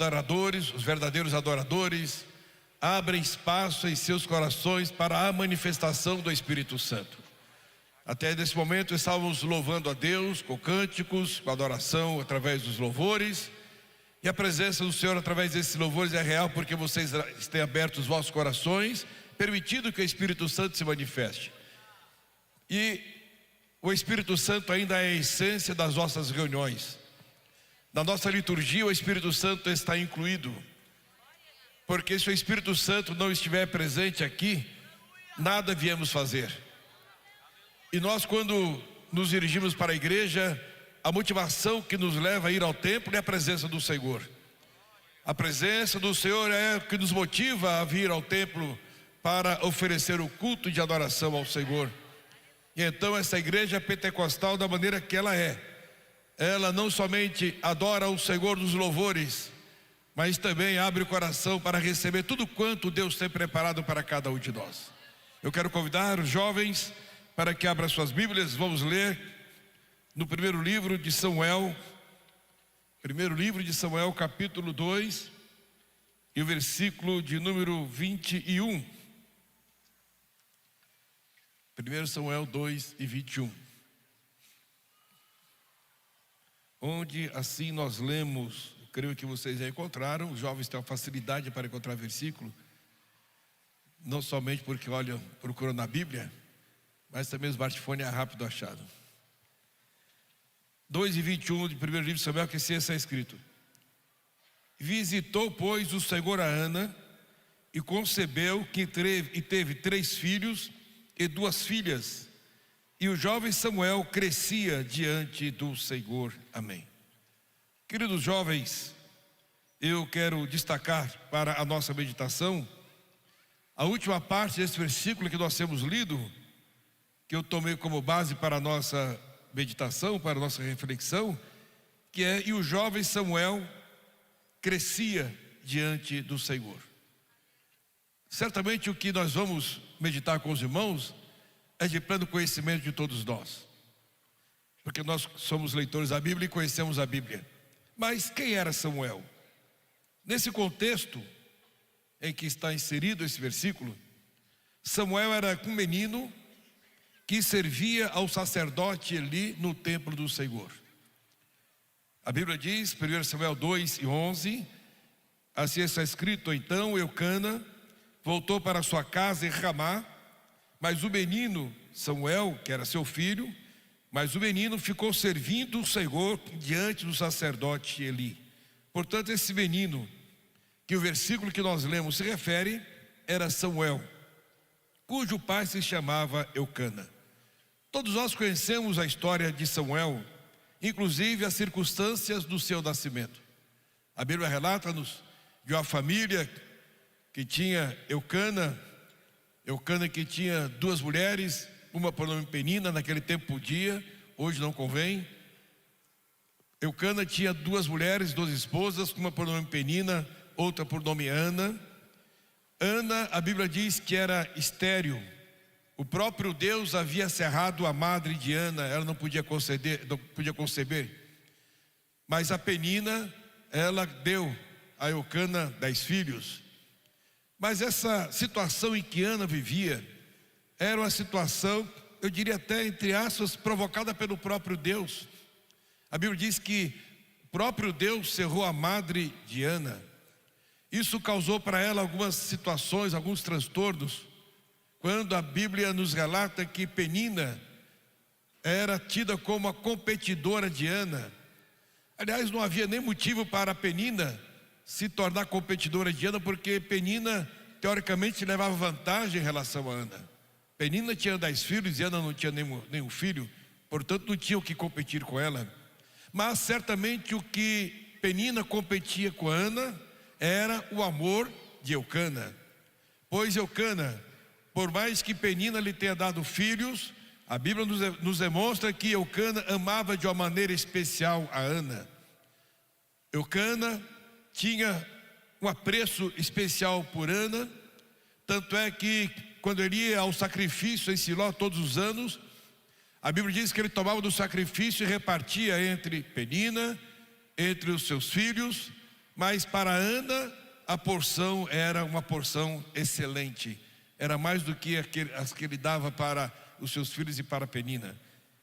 adoradores, os verdadeiros adoradores, abrem espaço em seus corações para a manifestação do Espírito Santo. Até nesse momento estávamos louvando a Deus com cânticos, com adoração através dos louvores. E a presença do Senhor através desses louvores é real porque vocês têm aberto os vossos corações, permitindo que o Espírito Santo se manifeste. E o Espírito Santo ainda é a essência das nossas reuniões. Na nossa liturgia o Espírito Santo está incluído. Porque se o Espírito Santo não estiver presente aqui, nada viemos fazer. E nós, quando nos dirigimos para a igreja, a motivação que nos leva a ir ao templo é a presença do Senhor. A presença do Senhor é o que nos motiva a vir ao templo para oferecer o culto de adoração ao Senhor. E então essa igreja pentecostal, da maneira que ela é, ela não somente adora o Senhor dos louvores, mas também abre o coração para receber tudo quanto Deus tem preparado para cada um de nós. Eu quero convidar os jovens para que abram suas Bíblias. Vamos ler no primeiro livro de Samuel, capítulo 2, e o versículo de número 21. 1 Samuel 2 e 21. Onde assim nós lemos, creio que vocês já encontraram, os jovens têm uma facilidade para encontrar versículo, não somente porque procuram na Bíblia, mas também o smartphone é rápido achado. 2 e 21 de 1 livro de Samuel, que assim está escrito: visitou, pois, o Senhor a Ana, e concebeu, e teve 3 filhos e 2 filhas, e o jovem Samuel crescia diante do Senhor. Amém. Queridos jovens, eu quero destacar para a nossa meditação a última parte desse versículo que nós temos lido, que eu tomei como base para a nossa meditação, para a nossa reflexão, que é: e o jovem Samuel crescia diante do Senhor. Certamente o que nós vamos meditar com os irmãos é de pleno conhecimento de todos nós, porque nós somos leitores da Bíblia e conhecemos a Bíblia. Mas quem era Samuel? Nesse contexto em que está inserido esse versículo, Samuel era um menino que servia ao sacerdote Eli no templo do Senhor. A Bíblia diz, 1 Samuel 2 e 11, assim está escrito: então Eucana voltou para sua casa em Ramá, mas o menino Samuel, que era seu filho, mas o menino ficou servindo o Senhor diante do sacerdote Eli. Portanto, esse menino, que o versículo que nós lemos se refere, era Samuel, cujo pai se chamava Eucana. Todos nós conhecemos a história de Samuel, inclusive as circunstâncias do seu nascimento. A Bíblia relata-nos de uma família que tinha Eucana que tinha 2 mulheres, uma por nome Penina, naquele tempo podia, hoje não convém. Eucana tinha 2 mulheres, 2 esposas, uma por nome Penina, outra por nome Ana. Ana, a Bíblia diz que era estéril. O próprio Deus havia cerrado a madre de Ana, ela não podia conceber. Mas a Penina, ela deu a Eucana 10 filhos. Mas essa situação em que Ana vivia era uma situação, eu diria até entre aspas, provocada pelo próprio Deus. A Bíblia diz que o próprio Deus cerrou a madre de Ana. Isso causou para ela algumas situações, alguns transtornos, quando a Bíblia nos relata que Penina era tida como a competidora de Ana. Aliás, não havia nem motivo para Penina se tornar competidora de Ana, porque Penina teoricamente levava vantagem em relação a Ana. Penina tinha 10 filhos e Ana não tinha nenhum filho, portanto não tinha o que competir com ela. Mas certamente o que Penina competia com Ana era o amor de Eucana. Pois Eucana, por mais que Penina lhe tenha dado filhos, a Bíblia nos demonstra que Eucana amava de uma maneira especial a Ana. Eucana tinha um apreço especial por Ana, tanto é que quando ele ia ao sacrifício em Siló todos os anos, a Bíblia diz que ele tomava do sacrifício e repartia entre Penina, entre os seus filhos, Mas para Ana, a porção era uma porção excelente. Era mais do que as que ele dava para os seus filhos e para Penina.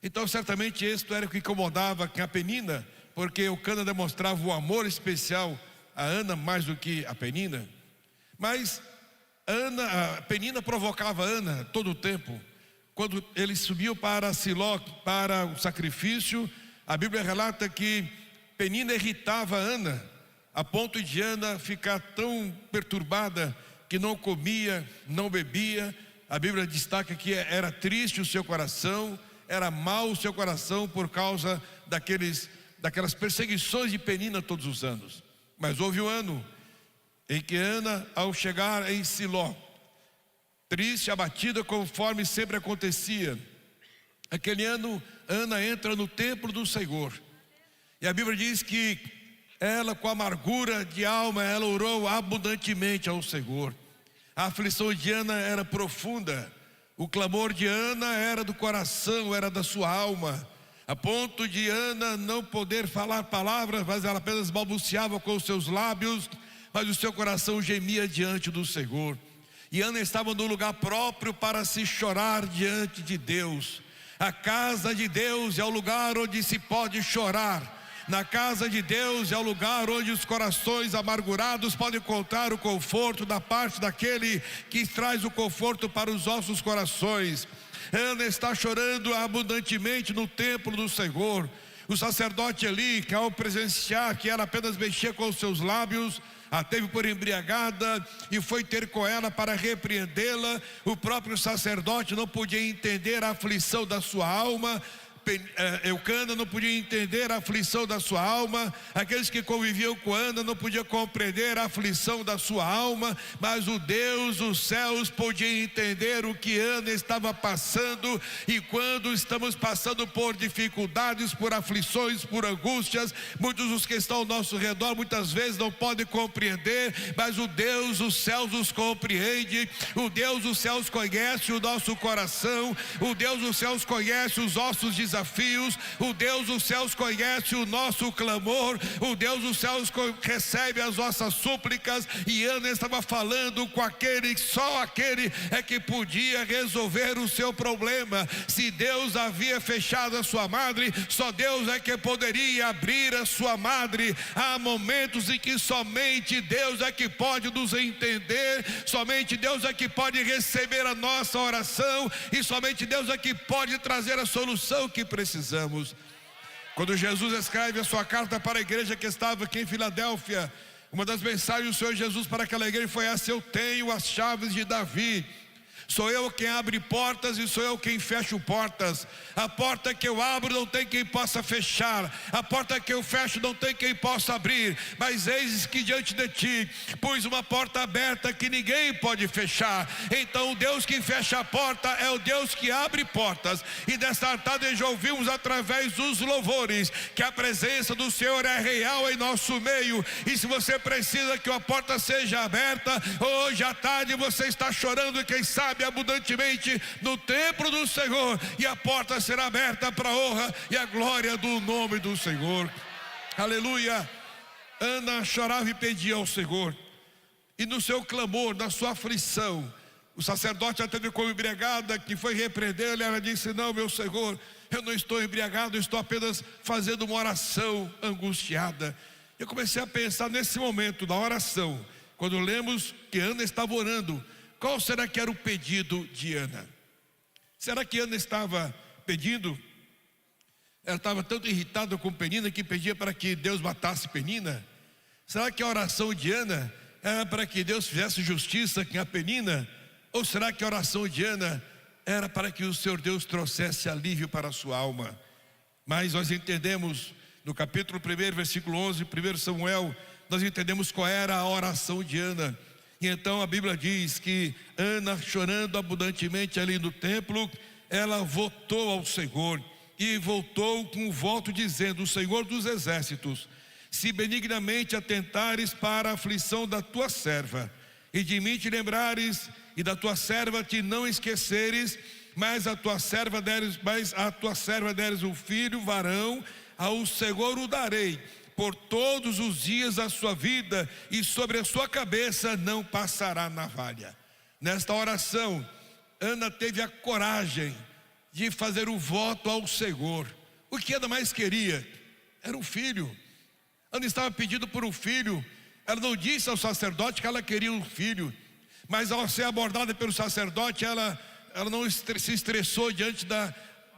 Então certamente isto era o que incomodava a Penina, porque Eucana demonstrava o amor especial a Ana mais do que a Penina. Mas a Penina provocava Ana todo o tempo. Quando eles subiam para Siló, para o sacrifício, a Bíblia relata que Penina irritava Ana, a ponto de Ana ficar tão perturbada que não comia, não bebia. A Bíblia destaca que era triste o seu coração, era mau o seu coração por causa daquelas perseguições de Penina todos os anos. Mas houve um ano em que Ana, ao chegar em Siló, triste, abatida, conforme sempre acontecia, aquele ano Ana entra no templo do Senhor, e a Bíblia diz que ela, com amargura de alma, ela orou abundantemente ao Senhor. A aflição de Ana era profunda, o clamor de Ana era do coração, era da sua alma, a ponto de Ana não poder falar palavras, mas ela apenas balbuciava com os seus lábios, mas o seu coração gemia diante do Senhor. E Ana estava no lugar próprio para se chorar diante de Deus. A casa de Deus é o lugar onde se pode chorar. Na casa de Deus é o lugar onde os corações amargurados podem encontrar o conforto da parte daquele que traz o conforto para os nossos corações. Ana está chorando abundantemente no templo do Senhor. O sacerdote Eli, que ao presenciar que ela apenas mexia com os seus lábios, a teve por embriagada e foi ter com ela para repreendê-la. O próprio sacerdote não podia entender a aflição da sua alma. Eucana não podia entender a aflição da sua alma. Aqueles que conviviam com Ana não podiam compreender a aflição da sua alma, mas o Deus dos céus podia entender o que Ana estava passando. E quando estamos passando por dificuldades, por aflições, por angústias, muitos dos que estão ao nosso redor muitas vezes não podem compreender, mas o Deus dos céus nos compreende. O Deus dos céus conhece o nosso coração, o Deus dos céus conhece os nossos desafios, o Deus dos céus conhece o nosso clamor, o Deus dos céus recebe as nossas súplicas. E Ana estava falando com só aquele é que podia resolver o seu problema. Se Deus havia fechado a sua madre, só Deus é que poderia abrir a sua madre. Há momentos em que somente Deus é que pode nos entender, somente Deus é que pode receber a nossa oração, e somente Deus é que pode trazer a solução que precisamos. Quando Jesus escreve a sua carta para a igreja que estava aqui em Filadélfia, uma das mensagens do Senhor Jesus para aquela igreja foi essa: eu tenho as chaves de Davi. Sou eu quem abre portas e sou eu quem fecho portas. A porta que eu abro não tem quem possa fechar, a porta que eu fecho não tem quem possa abrir. Mas eis que diante de ti pus uma porta aberta que ninguém pode fechar. Então o Deus que fecha a porta é o Deus que abre portas. E nesta tarde já ouvimos através dos louvores que a presença do Senhor é real em nosso meio. E se você precisa que a porta seja aberta, hoje à tarde você está chorando, quem sabe abundantemente no templo do Senhor, e a porta será aberta para a honra e a glória do nome do Senhor. Aleluia. Ana chorava e pedia ao Senhor, e no seu clamor, na sua aflição, o sacerdote a teve como embriagada, que foi repreendê-la. Ela disse: não, meu Senhor, eu não estou embriagado, eu estou apenas fazendo uma oração angustiada. Eu comecei a pensar nesse momento da oração, quando lemos que Ana estava orando. Qual será que era o pedido de Ana? Será que Ana estava pedindo? Ela estava tanto irritada com Penina que pedia para que Deus matasse Penina? Será que a oração de Ana era para que Deus fizesse justiça com a Penina? Ou será que a oração de Ana era para que o Senhor Deus trouxesse alívio para a sua alma? Mas nós entendemos no capítulo 1, versículo 11, 1 Samuel, nós entendemos qual era a oração de Ana. E então a Bíblia diz que Ana, chorando abundantemente ali no templo, ela votou ao Senhor, e voltou com um voto dizendo: o Senhor dos exércitos, se benignamente atentares para a aflição da tua serva, e de mim te lembrares, e da tua serva te não esqueceres, mas a tua serva deres um filho varão, ao Senhor o darei, por todos os dias da sua vida, e sobre a sua cabeça não passará navalha. Nesta oração, Ana teve a coragem de fazer o voto ao Senhor. O que Ana mais queria era um filho. Ana estava pedindo por um filho. Ela não disse ao sacerdote que ela queria um filho, mas ao ser abordada pelo sacerdote, ela não se estressou diante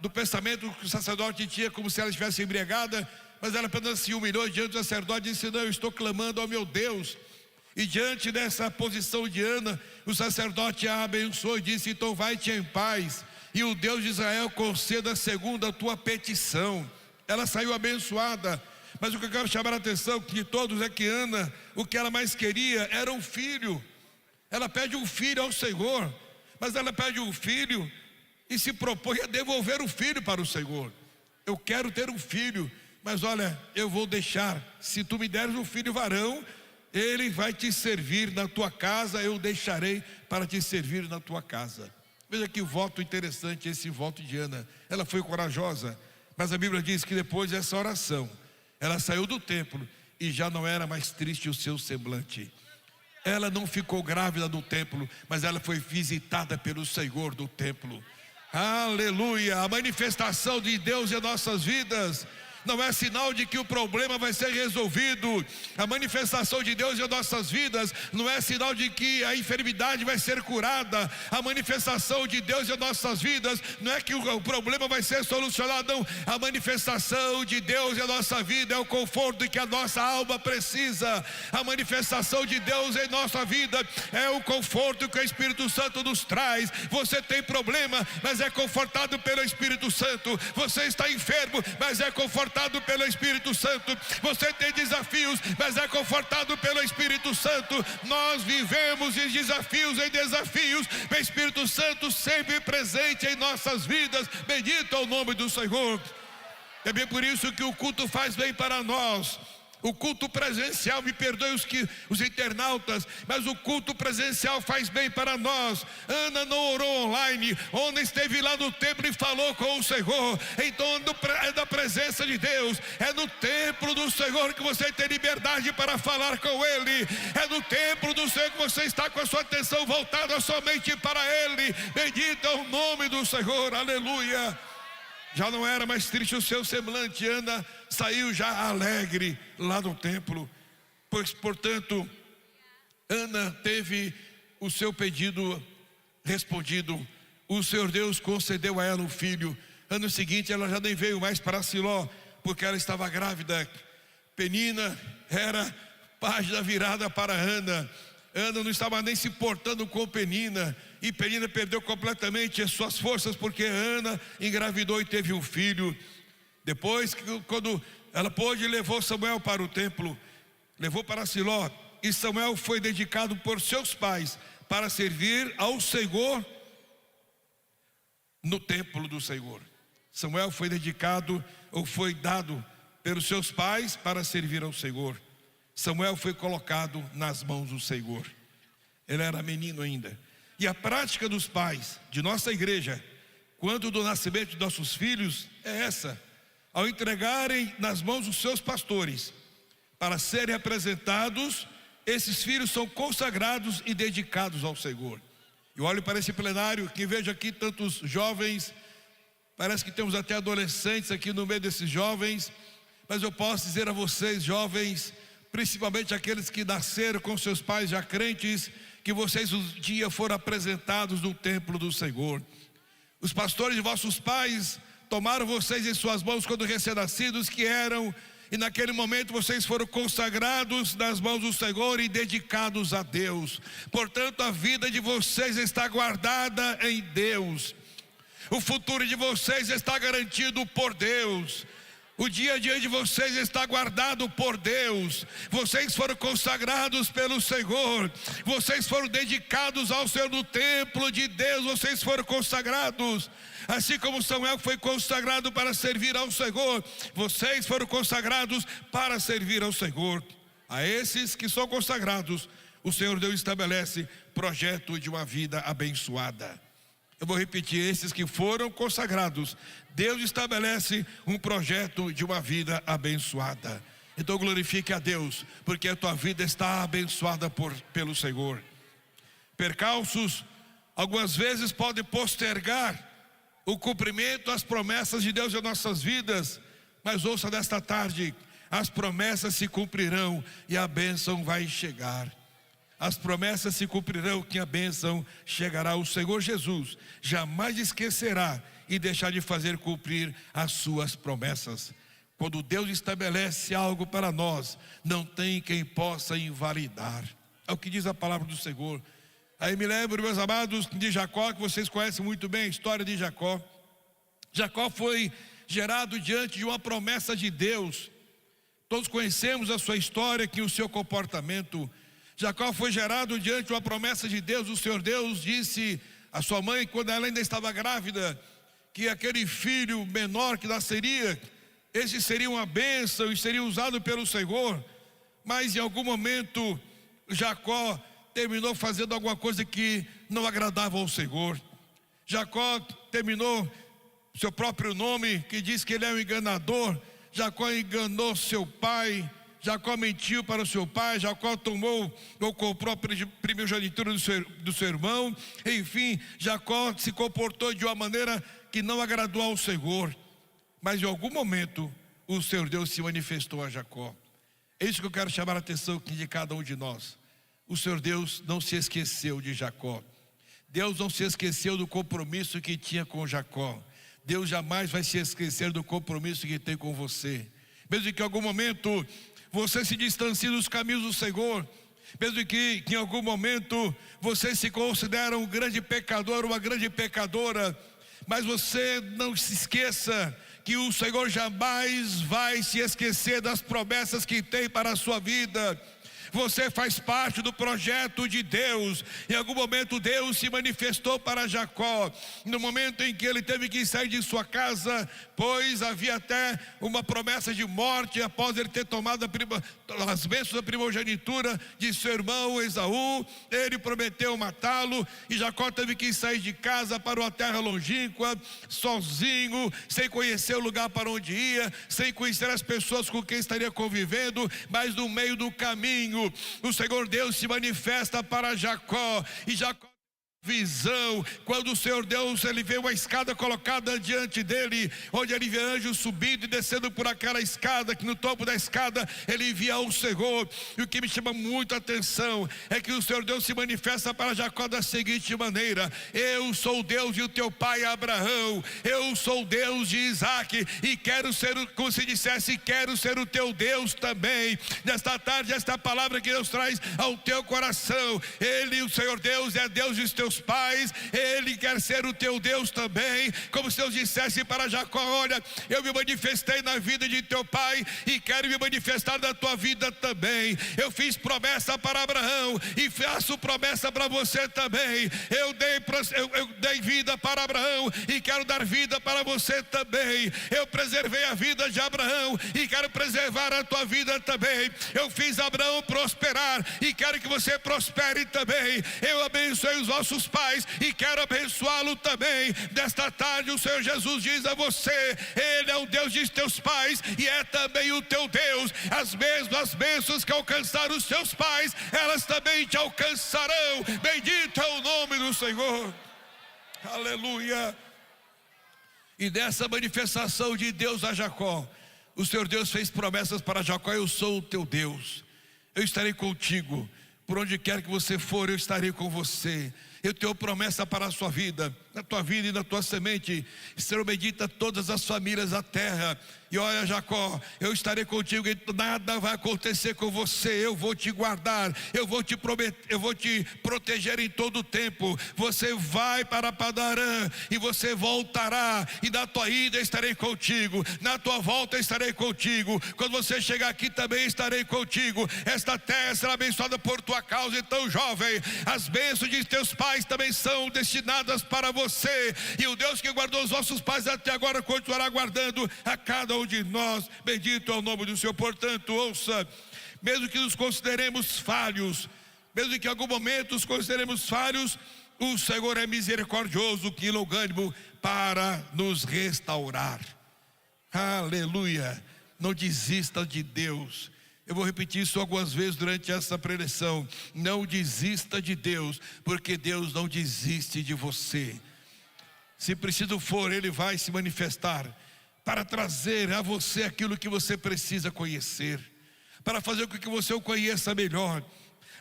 do pensamento que o sacerdote tinha, como se ela estivesse embriagada, mas ela apenas se humilhou diante do sacerdote e disse: não, eu estou clamando ao meu Deus. E diante dessa posição de Ana, o sacerdote a abençoou e disse: então vai-te em paz, e o Deus de Israel conceda segundo a tua petição. Ela saiu abençoada. Mas o que eu quero chamar a atenção de todos é que Ana, o que ela mais queria era um filho. Ela pede um filho ao Senhor, mas ela pede um filho e se propõe a devolver o filho para o Senhor. Eu quero ter um filho, mas olha, eu vou deixar, se tu me deres um filho varão, ele vai te servir na tua casa, eu deixarei para te servir na tua casa. Veja que voto interessante esse voto de Ana. Ela foi corajosa, mas a Bíblia diz que depois dessa oração, ela saiu do templo e já não era mais triste o seu semblante. Ela não ficou grávida no templo, mas ela foi visitada pelo Senhor do templo. Aleluia! A manifestação de Deus em nossas vidas não é sinal de que o problema vai ser resolvido. A manifestação de Deus em nossas vidas não é sinal de que a enfermidade vai ser curada. A manifestação de Deus em nossas vidas não é que o problema vai ser solucionado, não. A manifestação de Deus em nossa vida é o conforto que a nossa alma precisa. A manifestação de Deus em nossa vida é o conforto que o Espírito Santo nos traz. Você tem problema, mas é confortado pelo Espírito Santo. Você está enfermo, mas é confortado pelo Espírito Santo. Você tem desafios, mas é confortado pelo Espírito Santo. Nós vivemos de desafios em desafios, o Espírito Santo sempre presente em nossas vidas. Bendito é o nome do Senhor. É bem por isso que o culto faz bem para nós. O culto presencial, me perdoe os internautas, mas o culto presencial faz bem para nós. Ana não orou online, Ana esteve lá no templo e falou com o Senhor. Então é da presença de Deus, é no templo do Senhor que você tem liberdade para falar com Ele. É no templo do Senhor que você está com a sua atenção voltada somente para Ele. Bendito é o nome do Senhor, aleluia. Já não era mais triste o seu semblante. Ana saiu já alegre lá do templo. Pois, portanto, Ana teve o seu pedido respondido. O Senhor Deus concedeu a ela um filho. Ano seguinte ela já nem veio mais para Siló, porque ela estava grávida. Penina era página virada para Ana. Ana não estava nem se portando com Penina, e Penina perdeu completamente as suas forças, porque Ana engravidou e teve um filho. Depois, quando ela pôde, levou Samuel para o templo, levou para Siló, e Samuel foi dedicado por seus pais para servir ao Senhor no templo do Senhor. Samuel foi dedicado, ou foi dado pelos seus pais para servir ao Senhor. Samuel foi colocado nas mãos do Senhor. Ele era menino ainda. E a prática dos pais de nossa igreja, quando do nascimento de nossos filhos, é essa: ao entregarem nas mãos dos seus pastores para serem apresentados, esses filhos são consagrados e dedicados ao Senhor. Eu olho para esse plenário, que vejo aqui tantos jovens, parece que temos até adolescentes aqui no meio desses jovens, mas eu posso dizer a vocês, jovens, principalmente aqueles que nasceram com seus pais já crentes, que vocês um dia foram apresentados no templo do Senhor. Os pastores de vossos pais tomaram vocês em suas mãos quando recém-nascidos que eram, e naquele momento vocês foram consagrados nas mãos do Senhor e dedicados a Deus. Portanto, a vida de vocês está guardada em Deus. O futuro de vocês está garantido por Deus. O dia a dia de vocês está guardado por Deus. Vocês foram consagrados pelo Senhor. Vocês foram dedicados ao Senhor no templo de Deus. Vocês foram consagrados. Assim como Samuel foi consagrado para servir ao Senhor, vocês foram consagrados para servir ao Senhor. A esses que são consagrados, o Senhor Deus estabelece projeto de uma vida abençoada. Eu vou repetir: esses que foram consagrados, Deus estabelece um projeto de uma vida abençoada. Então glorifique a Deus, porque a tua vida está abençoada pelo Senhor. Percalços, algumas vezes podem postergar o cumprimento das promessas de Deus em nossas vidas, mas ouça desta tarde, as promessas se cumprirão e a bênção vai chegar. As promessas se cumprirão que a bênção chegará. O Senhor Jesus jamais esquecerá e deixar de fazer cumprir as suas promessas. Quando Deus estabelece algo para nós, não tem quem possa invalidar. É o que diz a palavra do Senhor. Aí me lembro, meus amados, de Jacó, que vocês conhecem muito bem a história de Jacó. Jacó foi gerado diante de uma promessa de Deus. Todos conhecemos a sua história, que o seu comportamento. Jacó foi gerado diante de uma promessa de Deus. O Senhor Deus disse à sua mãe, quando ela ainda estava grávida, que aquele filho menor que nasceria, esse seria uma bênção e seria usado pelo Senhor. Mas em algum momento Jacó terminou fazendo alguma coisa que não agradava ao Senhor. Jacó terminou seu próprio nome, que diz que ele é um enganador. Jacó enganou seu pai, Jacó mentiu para o seu pai, Jacó tomou ou comprou a primogenitura do seu irmão. Enfim, Jacó se comportou de uma maneira que não agradou ao Senhor. Mas em algum momento o Senhor Deus se manifestou a Jacó. É isso que eu quero chamar a atenção de cada um de nós. O Senhor Deus não se esqueceu de Jacó. Deus não se esqueceu do compromisso que tinha com Jacó. Deus jamais vai se esquecer do compromisso que tem com você. Mesmo que em algum momento você se distancie dos caminhos do Senhor, mesmo que em algum momento você se considera um grande pecador, uma grande pecadora, mas você não se esqueça que o Senhor jamais vai se esquecer das promessas que tem para a sua vida. Você faz parte do projeto de Deus. Em algum momento Deus se manifestou para Jacó, no momento em que ele teve que sair de sua casa, pois havia até uma promessa de morte após ele ter tomado as bênçãos da primogenitura de seu irmão Esaú. Ele prometeu matá-lo e Jacó teve que sair de casa para uma terra longínqua, sozinho, sem conhecer o lugar para onde ia, sem conhecer as pessoas com quem estaria convivendo. Mas no meio do caminho o Senhor Deus se manifesta para Jacó, e Jacó visão, quando o Senhor Deus, ele vê uma escada colocada diante dele, onde ele vê anjos subindo e descendo por aquela escada, que no topo da escada ele via o Senhor. E o que me chama muito a atenção é que o Senhor Deus se manifesta para Jacó da seguinte maneira: eu sou o Deus de teu pai Abraão, eu sou o Deus de Isaac, e quero ser, como se dissesse, quero ser o teu Deus também. Nesta tarde, esta palavra que Deus traz ao teu coração, ele, o Senhor Deus, é Deus dos teus pais, ele quer ser o teu Deus também. Como se Deus dissesse para Jacó: olha, eu me manifestei na vida de teu pai e quero me manifestar na tua vida também. Eu fiz promessa para Abraão e faço promessa para você também. Eu dei vida para Abraão e quero dar vida para você também. Eu preservei a vida de Abraão e quero preservar a tua vida também. Eu fiz Abraão prosperar e quero que você prospere também. Eu abençoei os vossos pais e quero abençoá-lo também. Desta tarde o Senhor Jesus diz a você: ele é o Deus de teus pais e é também o teu Deus. As mesmas bênçãos que alcançaram os teus pais, elas também te alcançarão. Bendito é o nome do Senhor. Aleluia. E dessa manifestação de Deus a Jacó, o Senhor Deus fez promessas para Jacó: eu sou o teu Deus, eu estarei contigo, por onde quer que você for eu estarei com você. Eu tenho promessa para a sua vida, na tua vida e na tua semente serão benditas todas as famílias da terra. E olha, Jacó, eu estarei contigo e nada vai acontecer com você. Eu vou te guardar, eu vou te proteger em todo o tempo. Você vai para Padarã e você voltará, e na tua ida estarei contigo, na tua volta estarei contigo. Quando você chegar aqui também estarei contigo. Esta terra será abençoada por tua causa. Então, jovem, as bênçãos de teus pais também são destinadas para você, e o Deus que guardou os vossos pais até agora continuará guardando a cada um de nós. Bendito é o nome do Senhor. Portanto, ouça, mesmo que nos consideremos falhos, mesmo que em algum momento nos consideremos falhos, o Senhor é misericordioso, que longânimo para nos restaurar. Aleluia. não desista de Deus. Eu vou repetir isso algumas vezes durante essa preleção. Não desista de Deus, porque Deus não desiste de você. Se preciso for, Ele vai se manifestar para trazer a você aquilo que você precisa conhecer, para fazer com que você o conheça melhor.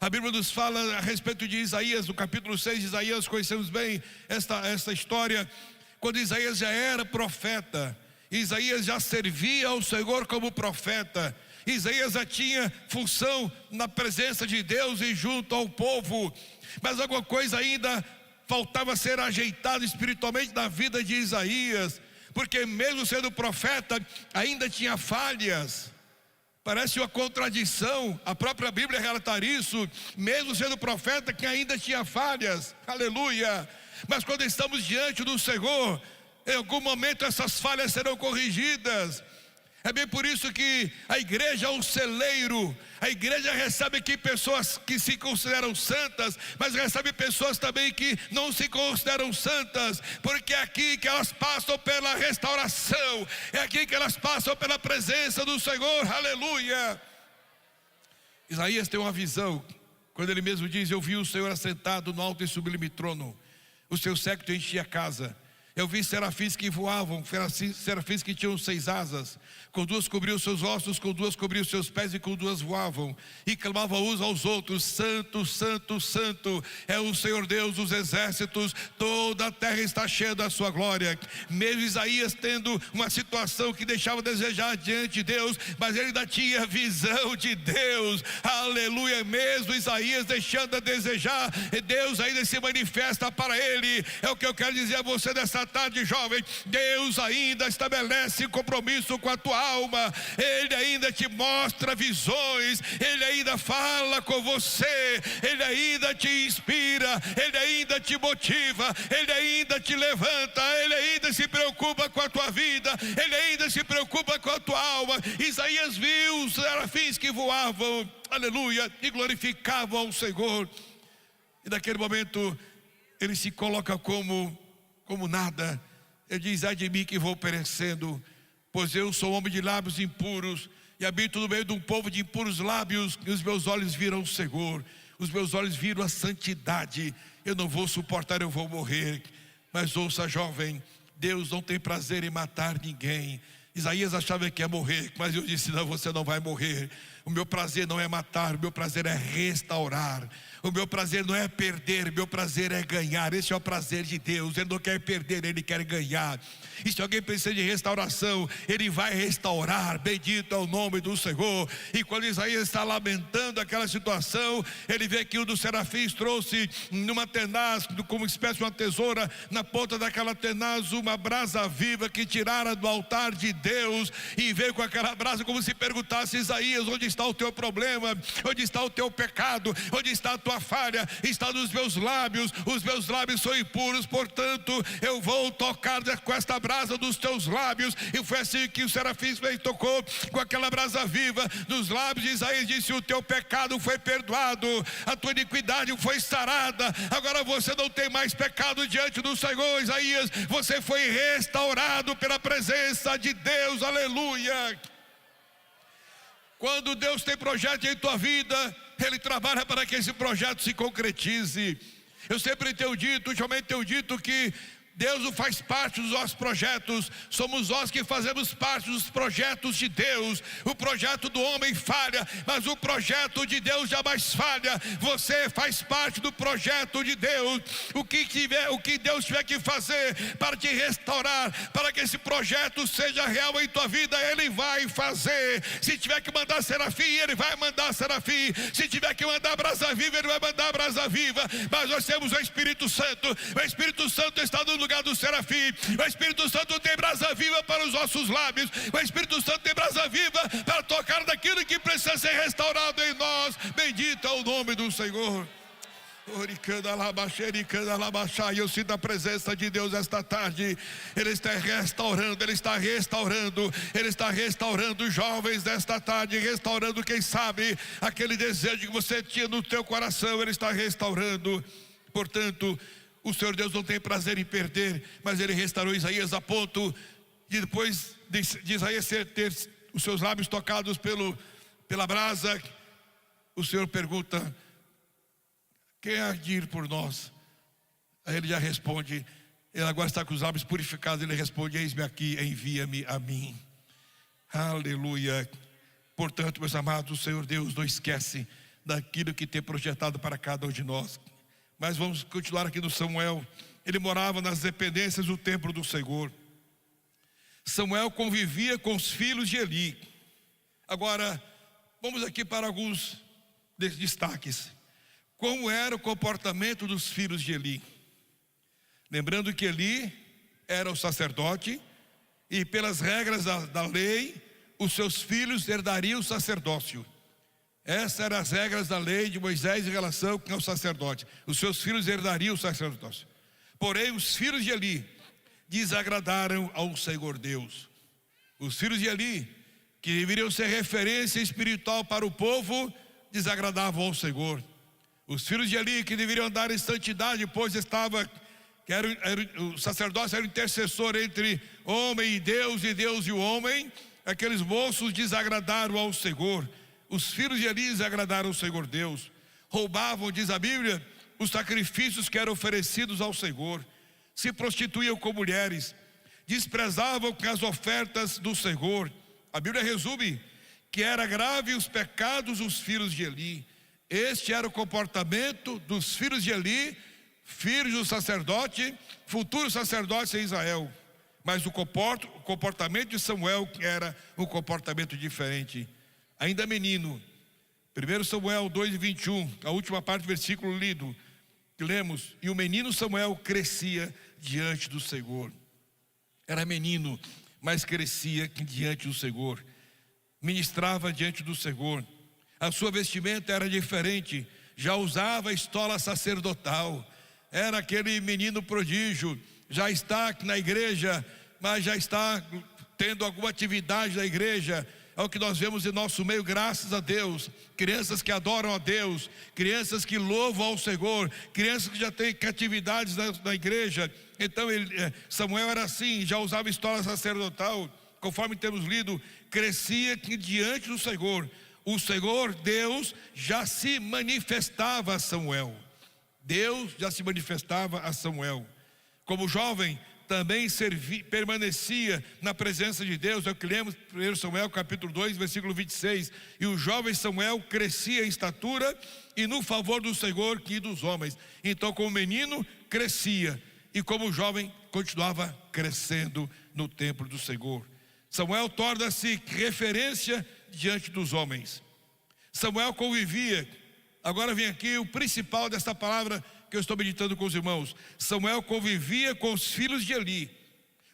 A Bíblia nos fala a respeito de Isaías, no capítulo 6 de Isaías, conhecemos bem esta história, quando Isaías já era profeta, Isaías já servia ao Senhor como profeta, Isaías já tinha função na presença de Deus e junto ao povo, mas alguma coisa ainda faltava ser ajeitada espiritualmente na vida de Isaías, porque mesmo sendo profeta, ainda tinha falhas. Parece uma contradição, a própria Bíblia relatar isso, mesmo sendo profeta, que ainda tinha falhas, aleluia. Mas quando estamos diante do Senhor, em algum momento essas falhas serão corrigidas. É bem por isso que a igreja é um celeiro. A igreja recebe aqui pessoas que se consideram santas, mas recebe pessoas também que não se consideram santas, porque é aqui que elas passam pela restauração, é aqui que elas passam pela presença do Senhor, aleluia. Isaías tem uma visão, quando ele mesmo diz: eu vi o Senhor assentado no alto e sublime trono, o seu séquito enchia a casa. Eu vi serafins que voavam, serafins que tinham 6 asas, com 2 cobriam seus ossos, com 2 cobriam seus pés e com 2 voavam, e clamavam uns aos outros: Santo, Santo, Santo é o Senhor Deus dos exércitos, toda a terra está cheia da sua glória. Mesmo Isaías tendo uma situação que deixava a desejar diante de Deus, mas ele ainda tinha visão de Deus, aleluia. Mesmo Isaías deixando a desejar, Deus ainda se manifesta para ele. É o que eu quero dizer a você nessa tarde, jovem. Deus ainda estabelece compromisso com a tua alma, Ele ainda te mostra visões, Ele ainda fala com você, Ele ainda te inspira, Ele ainda te motiva, Ele ainda te levanta, Ele ainda se preocupa com a tua vida, Ele ainda se preocupa com a tua alma. Isaías viu os serafins que voavam, aleluia, e glorificavam ao Senhor, e naquele momento ele se coloca como nada. Ele diz: ai de mim que vou perecendo, pois eu sou homem de lábios impuros, e habito no meio de um povo de impuros lábios, e os meus olhos viram o Senhor, os meus olhos viram a santidade. Eu não vou suportar, eu vou morrer. Mas ouça, jovem, Deus não tem prazer em matar ninguém. Isaías achava que ia morrer, mas eu disse: não, você não vai morrer. O meu prazer não é matar, o meu prazer é restaurar. O meu prazer não é perder, o meu prazer é ganhar. Esse é o prazer de Deus. Ele não quer perder, Ele quer ganhar. E se alguém precisa de restauração, Ele vai restaurar. Bendito é o nome do Senhor. E quando Isaías está lamentando aquela situação, ele vê que um dos serafins trouxe numa tenaz, como espécie de uma tesoura, na ponta daquela tenaz uma brasa viva que tirara do altar de Deus, e veio com aquela brasa como se perguntasse: Isaías, onde está o teu problema? Onde está o teu pecado? Onde está a tua falha? Está nos meus lábios. Os meus lábios são impuros, portanto eu vou tocar com esta brasa dos teus lábios. E foi assim que o serafim tocou com aquela brasa viva nos lábios de Isaías. Disse: o teu pecado foi perdoado, a tua iniquidade foi sarada, agora você não tem mais pecado diante do Senhor. Isaías, você foi restaurado pela presença de Deus, aleluia. Quando Deus tem projeto em tua vida, Ele trabalha para que esse projeto se concretize. Eu sempre tenho dito, ultimamente tenho dito que Deus não faz parte dos nossos projetos, somos nós que fazemos parte dos projetos de Deus. O projeto do homem falha, mas o projeto de Deus jamais falha. Você faz parte do projeto de Deus. O que Deus tiver que fazer para te restaurar, para que esse projeto seja real em tua vida, Ele vai fazer. Se tiver que mandar serafim, Ele vai mandar serafim. Se tiver que mandar brasa viva, Ele vai mandar brasa viva. Mas nós temos o Espírito Santo. O Espírito Santo está no lugar do serafim. O Espírito Santo tem brasa viva para os nossos lábios. O Espírito Santo tem brasa viva para tocar daquilo que precisa ser restaurado em nós. Bendito é o nome do Senhor. E eu sinto a presença de Deus esta tarde. Ele está restaurando, Ele está restaurando, Ele está restaurando os jovens desta tarde, restaurando, quem sabe, aquele desejo que você tinha no teu coração. Ele está restaurando. Portanto, o Senhor Deus não tem prazer em perder, mas Ele restaurou Isaías a ponto de, depois de Isaías ter os seus lábios tocados pela brasa, o Senhor pergunta: quem há de ir por nós? Aí ele já responde, ele agora está com os lábios purificados, ele responde: eis-me aqui, envia-me a mim. Aleluia. Portanto, meus amados, o Senhor Deus não esquece daquilo que tem projetado para cada um de nós. Mas vamos continuar aqui no Samuel. Ele morava nas dependências do templo do Senhor. Samuel convivia com os filhos de Eli. Agora, vamos aqui para alguns destaques. Como era o comportamento dos filhos de Eli? Lembrando que Eli era o sacerdote, e pelas regras da lei, os seus filhos herdariam o sacerdócio. Essas eram as regras da lei de Moisés em relação ao sacerdote. Os seus filhos herdariam o sacerdócio. Porém, os filhos de Eli desagradaram ao Senhor Deus. Os filhos de Eli, que deveriam ser referência espiritual para o povo, desagradavam ao Senhor. Os filhos de Eli, que deveriam andar em santidade, pois o sacerdócio era o intercessor entre homem e Deus e o homem, aqueles moços desagradaram ao Senhor. Os filhos de Eli desagradaram ao Senhor Deus. Roubavam, diz a Bíblia, os sacrifícios que eram oferecidos ao Senhor. Se prostituíam com mulheres. Desprezavam as ofertas do Senhor. A Bíblia resume que era grave os pecados dos filhos de Eli. Este era o comportamento dos filhos de Eli, filhos do sacerdote, futuros sacerdotes em Israel. Mas o comportamento de Samuel era um comportamento diferente. Ainda menino, 1 Samuel 2:21, a última parte do versículo lido, que lemos: e o menino Samuel crescia diante do Senhor. Era menino, mas crescia diante do Senhor. Ministrava diante do Senhor. A sua vestimenta era diferente, já usava a estola sacerdotal. Era aquele menino prodígio, já está na igreja, mas já está tendo alguma atividade na igreja. É o que nós vemos em nosso meio, graças a Deus. Crianças que adoram a Deus, crianças que louvam ao Senhor, crianças que já têm atividades na igreja. Então Samuel era assim, já usava estola sacerdotal. Conforme temos lido, crescia diante do Senhor. O Senhor Deus já se manifestava a Samuel. Deus já se manifestava a Samuel. Como jovem, também permanecia na presença de Deus. É o que lemos em 1 Samuel capítulo 2, versículo 26. E o jovem Samuel crescia em estatura e no favor do Senhor e dos homens. Então, como menino, crescia, e como jovem, continuava crescendo no templo do Senhor. Samuel torna-se referência diante dos homens. Samuel convivia. Agora vem aqui o principal desta palavra que eu estou meditando com os irmãos. Samuel convivia com os filhos de Eli.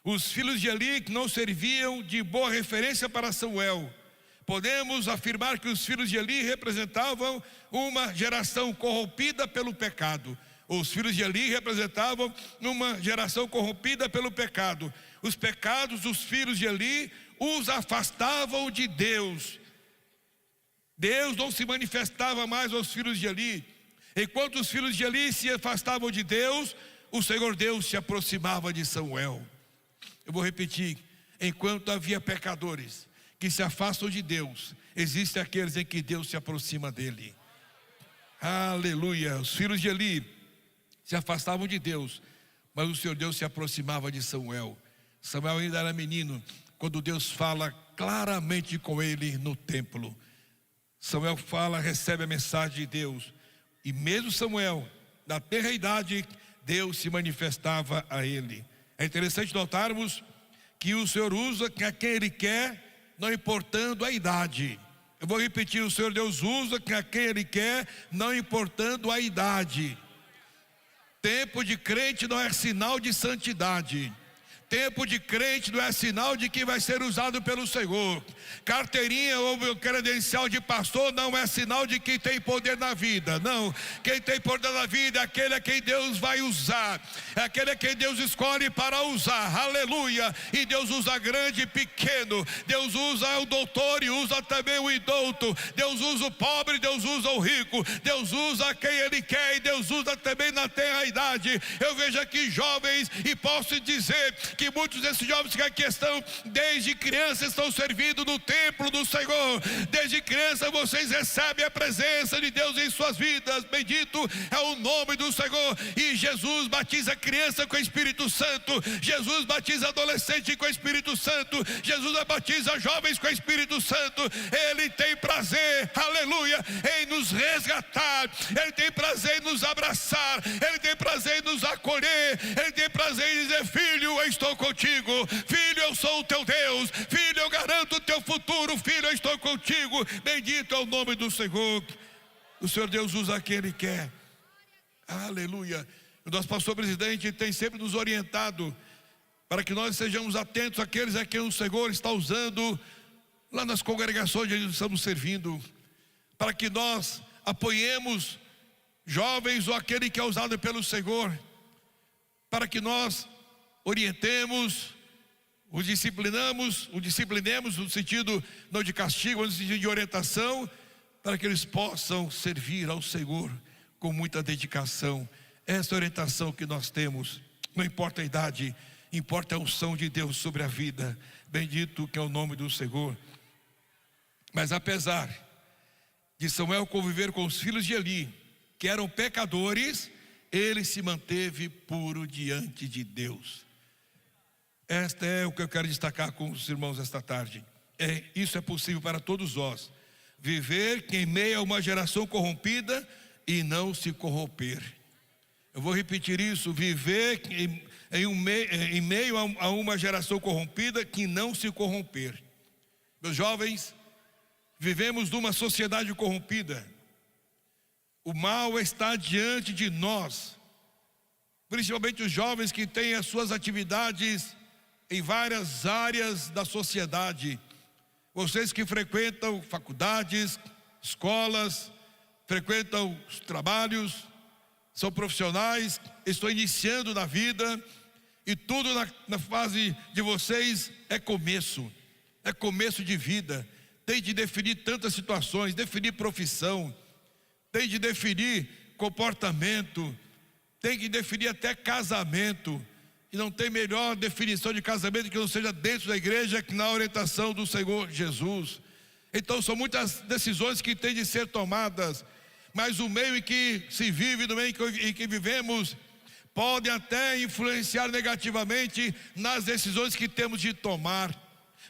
Os filhos de Eli que não serviam de boa referência para Samuel. Podemos afirmar que os filhos de Eli representavam uma geração corrompida pelo pecado. Os filhos de Eli representavam uma geração corrompida pelo pecado. Os pecados dos filhos de Eli os afastavam de Deus. Deus não se manifestava mais aos filhos de Eli. Enquanto os filhos de Eli se afastavam de Deus, o Senhor Deus se aproximava de Samuel. Eu vou repetir: enquanto havia pecadores que se afastam de Deus, existem aqueles em que Deus se aproxima dele. Aleluia. Os filhos de Eli se afastavam de Deus, mas o Senhor Deus se aproximava de Samuel. Samuel ainda era menino quando Deus fala claramente com ele no templo. Samuel recebe a mensagem de Deus. E mesmo Samuel, na tenra idade, Deus se manifestava a ele. É interessante notarmos que o Senhor usa a quem Ele quer, não importando a idade. Eu vou repetir: o Senhor Deus usa a quem Ele quer, não importando a idade. Tempo de crente não é sinal de santidade. Tempo de crente não é sinal de que vai ser usado pelo Senhor. Carteirinha ou meu credencial de pastor não é sinal de que tem poder na vida. Não, quem tem poder na vida é aquele a quem Deus vai usar, é aquele a quem Deus escolhe para usar. Aleluia. E Deus usa grande e pequeno. Deus usa o doutor e usa também o indouto. Deus usa o pobre, Deus usa o rico. Deus usa quem Ele quer, e Deus usa também na tenra idade. Eu vejo aqui jovens e posso dizer que que muitos desses jovens que aqui estão, desde criança estão servindo no templo do Senhor. Desde criança vocês recebem a presença de Deus em suas vidas. Bendito é o nome do Senhor. E Jesus batiza a criança com o Espírito Santo. Jesus batiza adolescente com o Espírito Santo. Jesus batiza jovens com o Espírito Santo. Ele tem prazer, aleluia, em nos resgatar. Ele tem prazer em nos abraçar. Ele tem prazer em nos acolher. Ele tem prazer em dizer: filho, eu estou contigo. Filho, eu sou o teu Deus. Filho, eu garanto o teu futuro. Filho, eu estou contigo. Bendito é o nome do Senhor. O Senhor Deus usa quem Ele quer. Aleluia. O nosso pastor presidente tem sempre nos orientado para que nós sejamos atentos àqueles a quem o Senhor está usando lá nas congregações onde estamos servindo, para que nós apoiemos jovens ou aquele que é usado pelo Senhor, para que nós orientemos, o disciplinemos no sentido não de castigo, mas no sentido de orientação, para que eles possam servir ao Senhor com muita dedicação. Essa orientação que nós temos, não importa a idade, importa a unção de Deus sobre a vida. Bendito que é o nome do Senhor. Mas apesar de Samuel conviver com os filhos de Eli, que eram pecadores, ele se manteve puro diante de Deus. Esta é o que eu quero destacar com os irmãos esta tarde. Isso é possível para todos nós. Viver em meio a uma geração corrompida e não se corromper. Eu vou repetir isso: viver em meio a uma geração corrompida que não se corromper. Meus jovens, vivemos numa sociedade corrompida. O mal está diante de nós, principalmente os jovens que têm as suas atividades em várias áreas da sociedade. Vocês que frequentam faculdades, escolas, frequentam os trabalhos, são profissionais, estão iniciando na vida, e tudo na fase de vocês é começo de vida. Tem de definir tantas situações, definir profissão, tem de definir comportamento, tem que definir até casamento. E não tem melhor definição de casamento que não seja dentro da igreja, que na orientação do Senhor Jesus. Então são muitas decisões que têm de ser tomadas, mas o meio em que se vive, no meio em que vivemos, pode até influenciar negativamente nas decisões que temos de tomar.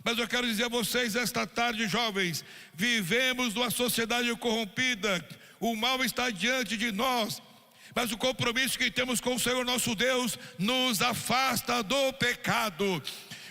Mas eu quero dizer a vocês esta tarde, jovens, vivemos numa sociedade corrompida. O mal está diante de nós, mas o compromisso que temos com o Senhor nosso Deus nos afasta do pecado.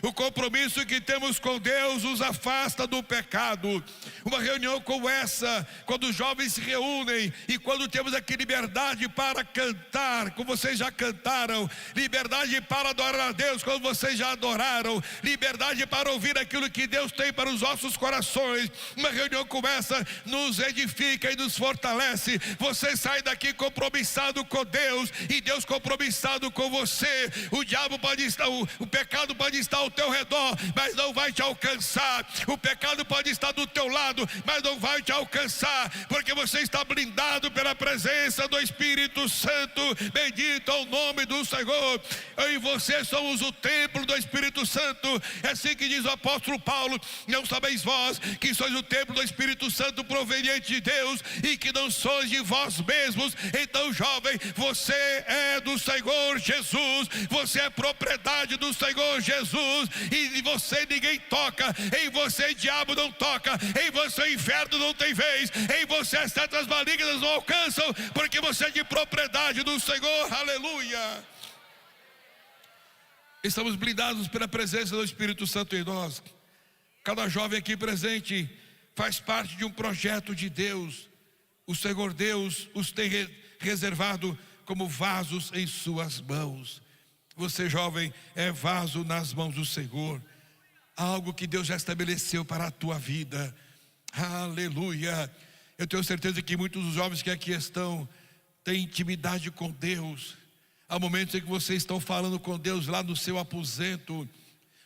O compromisso que temos com Deus nos afasta do pecado. Uma reunião como essa, quando os jovens se reúnem e quando temos aqui liberdade para cantar, como vocês já cantaram, liberdade para adorar a Deus, como vocês já adoraram, liberdade para ouvir aquilo que Deus tem para os nossos corações. Uma reunião como essa nos edifica e nos fortalece. Você sai daqui compromissado com Deus e Deus compromissado com você. O diabo pode estar, o pecado pode estar ao teu redor, mas não vai te alcançar. O pecado pode estar do teu lado, mas não vai te alcançar, porque você está blindado pela presença do Espírito Santo. Bendito é o nome do Senhor. Eu e você somos o templo do Espírito Santo. É assim que diz o apóstolo Paulo: não sabeis vós que sois o templo do Espírito Santo proveniente de Deus, e que não sois de vós mesmos. Então, jovem, você é do Senhor Jesus, você é propriedade do Senhor Jesus, e em você ninguém toca, em você diabo não toca, em você o inferno não tem vez, em você as setas malignas não alcançam, porque você é de propriedade do Senhor. Aleluia. Estamos blindados pela presença do Espírito Santo em nós. Cada jovem aqui presente faz parte de um projeto de Deus. O Senhor Deus os tem reservado como vasos em suas mãos. Você, jovem, é vaso nas mãos do Senhor. Algo que Deus já estabeleceu para a tua vida. Aleluia. Eu tenho certeza que muitos dos jovens que aqui estão têm intimidade com Deus. Há momentos em que vocês estão falando com Deus lá no seu aposento,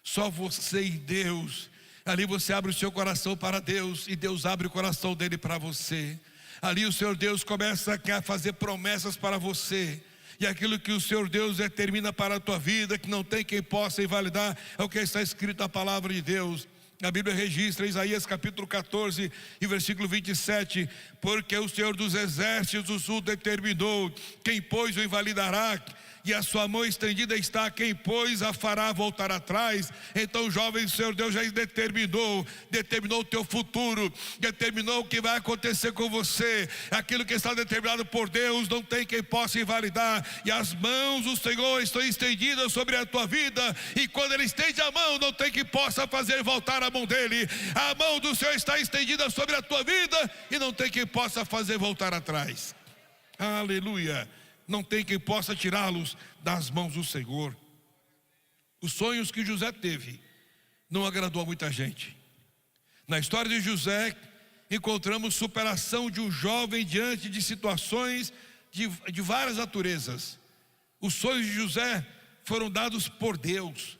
só você e Deus. Ali você abre o seu coração para Deus e Deus abre o coração dele para você. Ali o Senhor Deus começa a fazer promessas para você, E aquilo que o Senhor Deus determina para a tua vida, que não tem quem possa invalidar, é o que está escrito na palavra de Deus. A Bíblia registra, Isaías capítulo 14 e versículo 27, porque o Senhor dos exércitos o determinou, quem pois o invalidará? E a sua mão estendida está, quem pois a fará voltar atrás? Então, jovem, o Senhor Deus já determinou o teu futuro, determinou o que vai acontecer com você. Aquilo que está determinado por Deus, não tem quem possa invalidar. E as mãos do Senhor estão estendidas sobre a tua vida, e quando Ele estende a mão, não tem quem possa fazer voltar a mão dele. A mão do Senhor está estendida sobre a tua vida, e não tem quem possa fazer voltar atrás. Aleluia. Não tem quem possa tirá-los das mãos do Senhor. Os sonhos que José teve não agradou a muita gente. Na história de José, encontramos superação de um jovem diante de situações de várias naturezas. Os sonhos de José foram dados por Deus.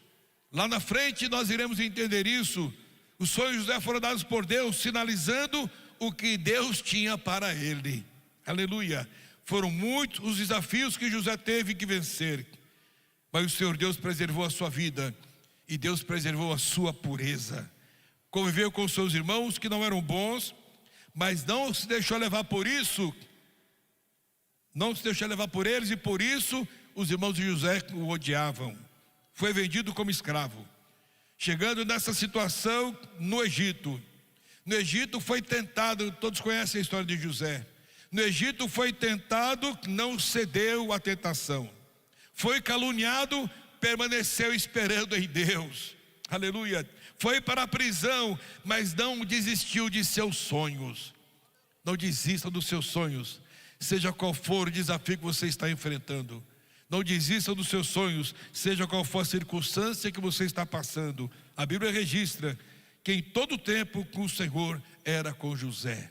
Lá na frente nós iremos entender isso. Os sonhos de José foram dados por Deus, sinalizando o que Deus tinha para ele. Aleluia. Foram muitos os desafios que José teve que vencer, mas o Senhor Deus preservou a sua vida, e Deus preservou a sua pureza. Conviveu com seus irmãos que não eram bons, mas não se deixou levar por isso, não se deixou levar por eles, e por isso os irmãos de José o odiavam. Foi vendido como escravo, chegando nessa situação no Egito. No Egito foi tentado, todos conhecem a história de José. No Egito foi tentado, não cedeu à tentação. Foi caluniado, permaneceu esperando em Deus. Aleluia. Foi para a prisão, mas não desistiu de seus sonhos. Não desista dos seus sonhos, seja qual for o desafio que você está enfrentando. Não desista dos seus sonhos, seja qual for a circunstância que você está passando. A Bíblia registra que em todo tempo com o Senhor era com José.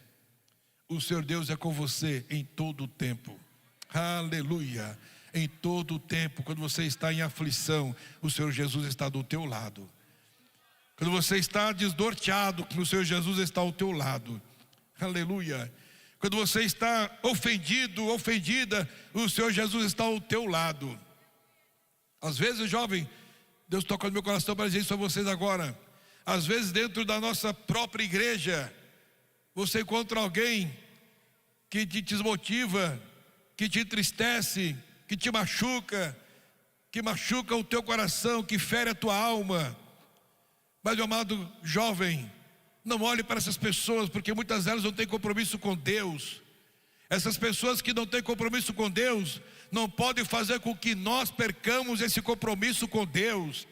O Senhor Deus é com você em todo o tempo. Aleluia. Em todo o tempo, quando você está em aflição, o Senhor Jesus está do teu lado. Quando você está desnorteado, o Senhor Jesus está ao teu lado. Aleluia. Quando você está ofendido, ofendida, o Senhor Jesus está ao teu lado. Às vezes, jovem, Deus toca no meu coração para dizer isso a vocês agora. Às vezes, dentro da nossa própria igreja, você encontra alguém que te desmotiva, que te entristece, que te machuca, que machuca o teu coração, que fere a tua alma. Mas, meu amado jovem, não olhe para essas pessoas, porque muitas delas não têm compromisso com Deus. Essas pessoas que não têm compromisso com Deus não podem fazer com que nós percamos esse compromisso com Deus.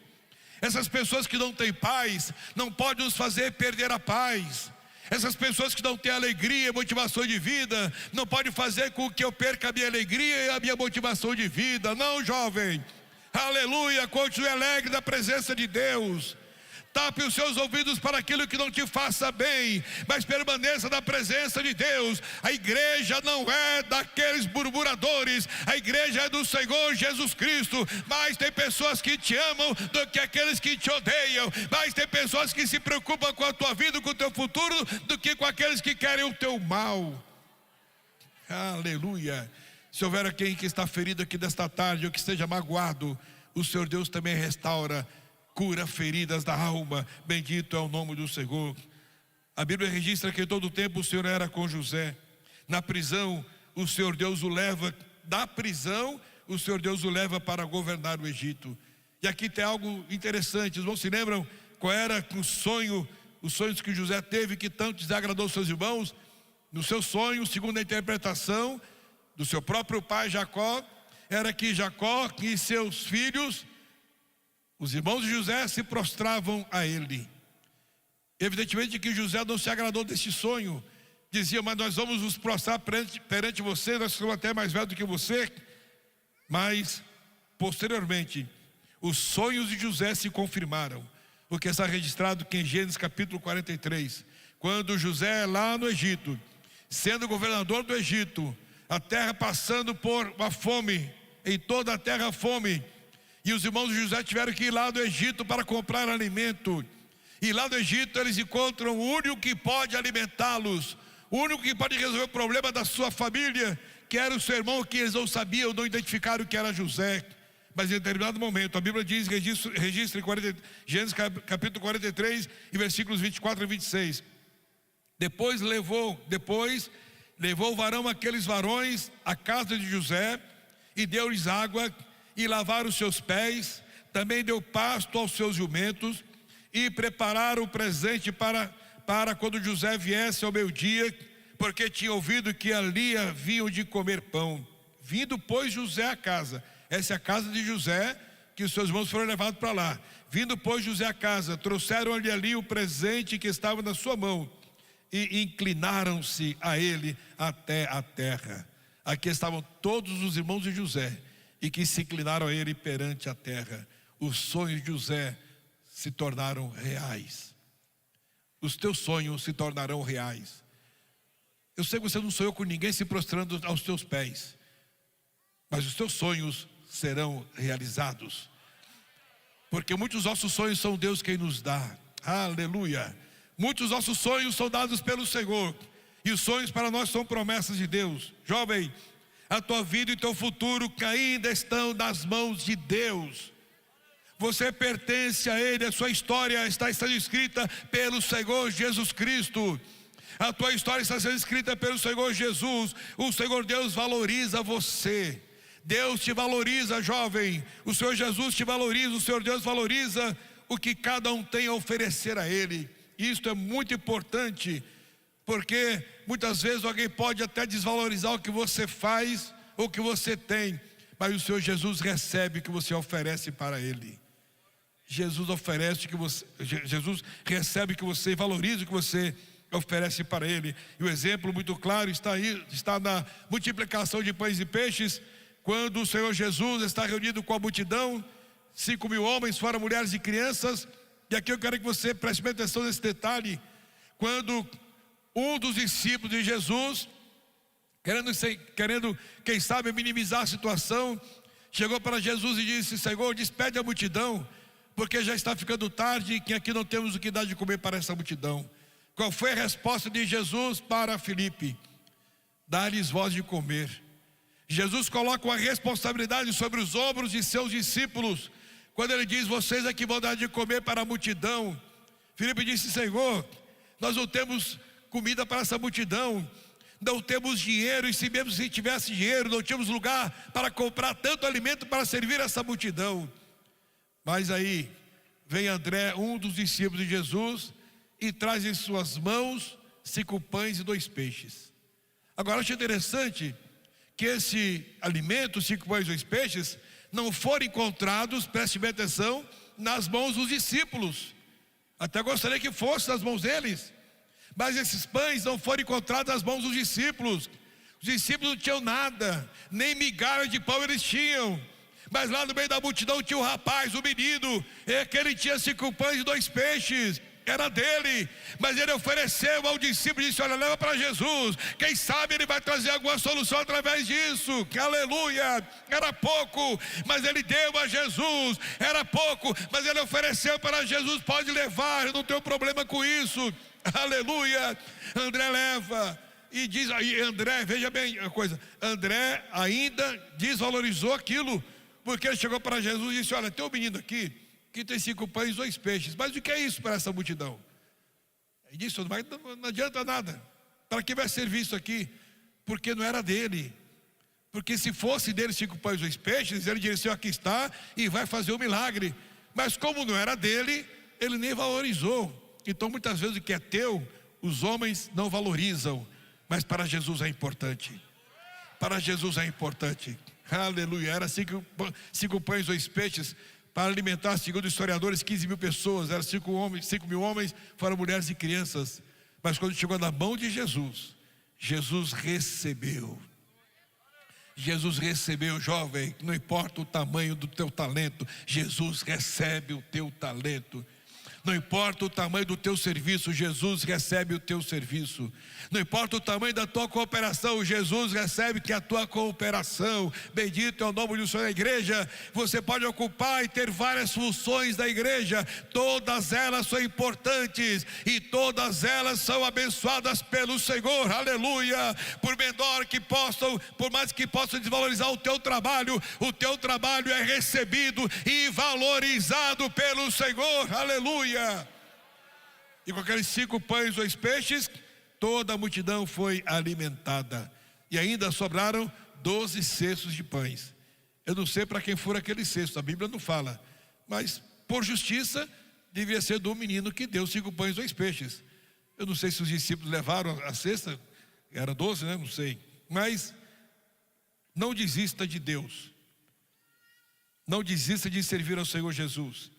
Essas pessoas que não têm paz não podem nos fazer perder a paz. Essas pessoas que não têm alegria e motivação de vida não podem fazer com que eu perca a minha alegria e a minha motivação de vida. Não, jovem. Aleluia, continue alegre na presença de Deus. Tape os seus ouvidos para aquilo que não te faça bem, mas permaneça na presença de Deus. A igreja não é daqueles murmuradores, a igreja é do Senhor Jesus Cristo. Mas tem pessoas que te amam do que aqueles que te odeiam. Mas tem pessoas que se preocupam com a tua vida, com o teu futuro, do que com aqueles que querem o teu mal. Aleluia. Se houver alguém que está ferido aqui desta tarde, ou que esteja magoado, o Senhor Deus também restaura, cura feridas da alma. Bendito é o nome do Senhor. A Bíblia registra que em todo o tempo o Senhor era com José. Na prisão, o Senhor Deus o leva. Da prisão, o Senhor Deus o leva para governar o Egito. E aqui tem algo interessante. Os irmãos se lembram qual era o sonho, os sonhos que José teve que tanto desagradou seus irmãos? No seu sonho, segundo a interpretação do seu próprio pai Jacó, era que Jacó e seus filhos, os irmãos de José, se prostravam a ele. Evidentemente que José não se agradou desse sonho. Dizia, mas nós vamos nos prostrar perante você, nós somos até mais velhos do que você. Mas, posteriormente, os sonhos de José se confirmaram. Porque está registrado que em Gênesis capítulo 43, quando José lá no Egito, sendo governador do Egito, a terra passando por uma fome, em toda a terra fome, e os irmãos de José tiveram que ir lá do Egito para comprar alimento. E lá do Egito eles encontram o único que pode alimentá-los, o único que pode resolver o problema da sua família, que era o seu irmão, que eles não sabiam, não identificaram que era José. Mas em determinado momento, a Bíblia diz, registra em Gênesis capítulo 43, e versículos 24 e 26. Depois levou o varão aqueles varões à casa de José, e deu-lhes água, e lavaram os seus pés, também deu pasto aos seus jumentos, e prepararam o presente para quando José viesse ao meio-dia, porque tinha ouvido que ali haviam de comer pão. Vindo, pois, José à casa, essa é a casa de José, que os seus irmãos foram levados para lá. Vindo, pois, José à casa, trouxeram-lhe ali o presente que estava na sua mão, e inclinaram-se a ele até a terra. Aqui estavam todos os irmãos de José, e que se inclinaram a ele perante a terra. Os sonhos de José se tornaram reais. Os teus sonhos se tornarão reais. Eu sei que você não sonhou com ninguém se prostrando aos teus pés, mas os teus sonhos serão realizados, porque muitos dos nossos sonhos são Deus quem nos dá. Aleluia. Muitos dos nossos sonhos são dados pelo Senhor, e os sonhos para nós são promessas de Deus. Jovem, a tua vida e teu futuro ainda estão nas mãos de Deus. Você pertence a Ele, a sua história está sendo escrita pelo Senhor Jesus Cristo. A tua história está sendo escrita pelo Senhor Jesus. O Senhor Deus valoriza você. Deus te valoriza, jovem. O Senhor Jesus te valoriza. O Senhor Deus valoriza o que cada um tem a oferecer a Ele. Isto é muito importante, porque muitas vezes alguém pode até desvalorizar o que você faz ou o que você tem, mas o Senhor Jesus recebe o que você oferece para Ele. Jesus oferece que você, Jesus recebe o que você, valoriza o que você oferece para Ele. E o exemplo muito claro está aí, está na multiplicação de pães e peixes, quando o Senhor Jesus está reunido com a multidão, 5.000 homens, fora mulheres e crianças. E aqui eu quero que você preste bem atenção nesse detalhe. Quando um dos discípulos de Jesus, querendo, quem sabe, minimizar a situação, chegou para Jesus e disse: Senhor, despede a multidão, porque já está ficando tarde e aqui não temos o que dar de comer para essa multidão. Qual foi a resposta de Jesus para Filipe? Dá-lhes voz de comer. Jesus coloca uma responsabilidade sobre os ombros de seus discípulos, quando ele diz: vocês é que vão dar de comer para a multidão. Filipe disse: Senhor, nós não temos comida para essa multidão, não temos dinheiro, e se mesmo se tivesse dinheiro, não tínhamos lugar para comprar tanto alimento para servir essa multidão. Mas aí vem André, um dos discípulos de Jesus, e traz em suas mãos 5 pães e 2 peixes. Agora, acho interessante que esse alimento, 5 pães e 2 peixes, não foram encontrados, preste bem atenção, nas mãos dos discípulos. Até gostaria que fosse nas mãos deles, mas esses pães não foram encontrados nas mãos dos discípulos. Os discípulos não tinham nada, nem migalha de pão eles tinham. Mas lá no meio da multidão tinha um rapaz, um menino, que ele tinha 5 pães e 2 peixes. Era dele, mas ele ofereceu ao discípulo e disse: olha, leva para Jesus, quem sabe ele vai trazer alguma solução através disso. Aleluia. Era pouco, mas ele deu a Jesus. Era pouco, mas ele ofereceu para Jesus: pode levar, eu não tenho problema com isso. Aleluia. André leva e diz aí, André, veja bem a coisa, André ainda desvalorizou aquilo, porque ele chegou para Jesus e disse: olha, tem um menino aqui que tem 5 pães e 2 peixes, mas o que é isso para essa multidão? Ele disse: não adianta nada, para que vai servir isso aqui? Porque não era dele, porque se fosse dele 5 pães e 2 peixes, ele diria: aqui está, e vai fazer um milagre. Mas como não era dele, ele nem valorizou. Então muitas vezes o que é teu, os homens não valorizam, mas para Jesus é importante. Para Jesus é importante. Aleluia. Era 5 pães e 2 peixes para alimentar, segundo historiadores, 15.000 pessoas. Eram 5.000 homens, fora mulheres e crianças. Mas quando chegou na mão de Jesus, Jesus recebeu. Jesus recebeu, jovem. Não importa o tamanho do teu talento, Jesus recebe o teu talento. Não importa o tamanho do teu serviço, Jesus recebe o teu serviço. Não importa o tamanho da tua cooperação, Jesus recebe que a tua cooperação. Bendito é o nome do Senhor. Da igreja, você pode ocupar e ter várias funções da igreja, todas elas são importantes e todas elas são abençoadas pelo Senhor, aleluia. Por menor que possam, por mais que possam desvalorizar o teu trabalho é recebido e valorizado pelo Senhor, aleluia. E com aqueles 5 pães e 2 peixes, toda a multidão foi alimentada, e ainda sobraram 12 cestos de pães. Eu não sei para quem foram aqueles cestos, a Bíblia não fala, mas por justiça devia ser do menino que deu 5 pães e 2 peixes. Eu não sei se os discípulos levaram a cesta, era 12, né? Não sei. Mas não desista de Deus, não desista de servir ao Senhor Jesus.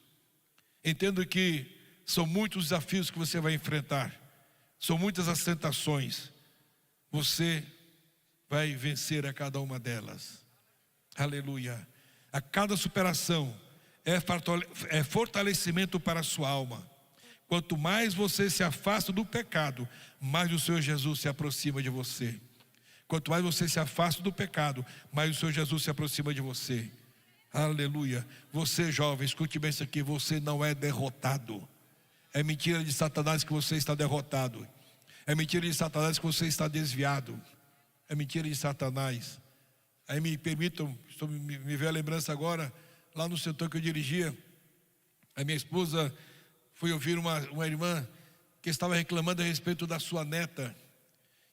Entendo que são muitos desafios que você vai enfrentar, são muitas as tentações, você vai vencer a cada uma delas, aleluia. A cada superação é fortalecimento para a sua alma. Quanto mais você se afasta do pecado, mais o Senhor Jesus se aproxima de você. Quanto mais você se afasta do pecado, mais o Senhor Jesus se aproxima de você, aleluia. Você jovem, escute bem isso aqui, você não é derrotado. É mentira de Satanás que você está derrotado. É mentira de Satanás que você está desviado. É mentira de Satanás. Aí me permitam, me veio a lembrança agora, lá no setor que eu dirigia, a minha esposa foi ouvir uma irmã que estava reclamando a respeito da sua neta.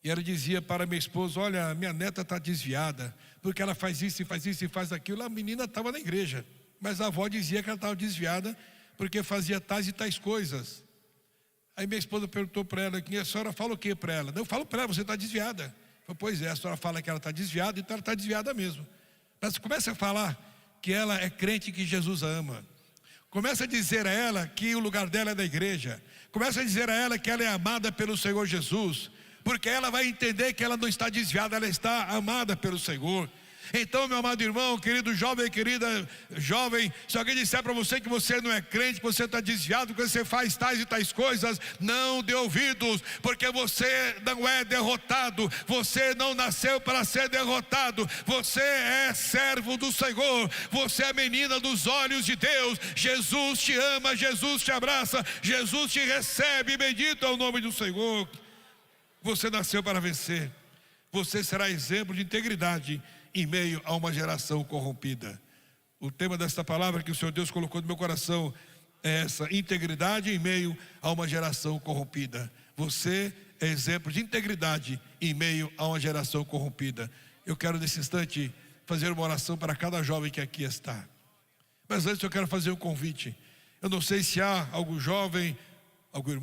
E ela dizia para minha esposa: olha, minha neta está desviada, porque ela faz isso e faz isso e faz aquilo. A menina estava na igreja, mas a avó dizia que ela estava desviada porque fazia tais e tais coisas. Aí minha esposa perguntou para ela: a senhora fala o que para ela? Eu falo para ela: você está desviada. Eu falei: pois é, a senhora fala que ela está desviada, então ela está desviada mesmo. Mas começa a falar que ela é crente, que Jesus a ama. Começa a dizer a ela que o lugar dela é da igreja. Começa a dizer a ela que ela é amada pelo Senhor Jesus, porque ela vai entender que ela não está desviada, ela está amada pelo Senhor. Então, meu amado irmão, querido jovem, querida jovem, se alguém disser para você que você não é crente, que você está desviado, que você faz tais e tais coisas, não dê ouvidos, porque você não é derrotado, você não nasceu para ser derrotado, você é servo do Senhor, você é menina dos olhos de Deus. Jesus te ama, Jesus te abraça, Jesus te recebe, bendito é o nome do Senhor. Você nasceu para vencer, você será exemplo de integridade em meio a uma geração corrompida. O tema desta palavra que o Senhor Deus colocou no meu coração é essa: integridade em meio a uma geração corrompida. Você é exemplo de integridade em meio a uma geração corrompida. Eu quero nesse instante fazer uma oração para cada jovem que aqui está. Mas antes eu quero fazer um convite. Eu não sei se há algum jovem, algum irmão,